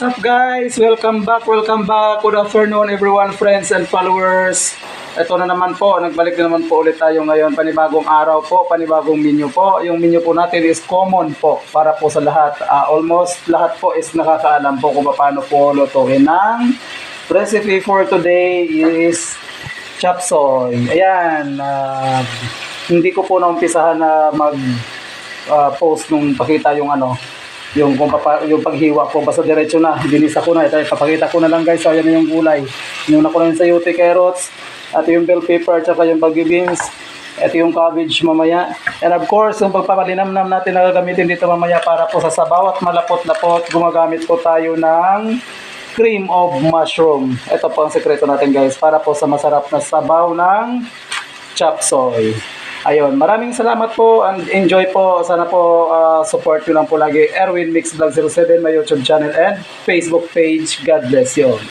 What's up guys? Welcome back. Good afternoon everyone, friends and followers. Ito na naman po, nagbalik na naman po ulit tayo ngayon. Panibagong araw po, panibagong menu po. Yung menu po natin is common po para po sa lahat. Almost lahat po is nakakaalam po kung paano po lutuin ng recipe for today is chop suey. Ayan, hindi ko po naumpisahan na post nung pakita yung yung paghiwa ko, basta diretso na, dinisa ko na. Ito, papakita ko na lang guys. So, ayan na yung gulay. Yung na ko na yung sayote, carrots, at yung bell pepper, tsaka yung bagyo beans. Ito yung cabbage mamaya. And of course, yung pagpapalinamnam natin na gagamitin dito mamaya para po sa sabaw at malapot-lapot, gumagamit po tayo ng cream of mushroom. Ito po ang sekreto natin guys, para po sa masarap na sabaw ng chop suey. Ayun, maraming salamat po and enjoy po. Sana po support nyo lang po lagi Erwin Mix Vlog 07, my YouTube channel and Facebook page. God bless you.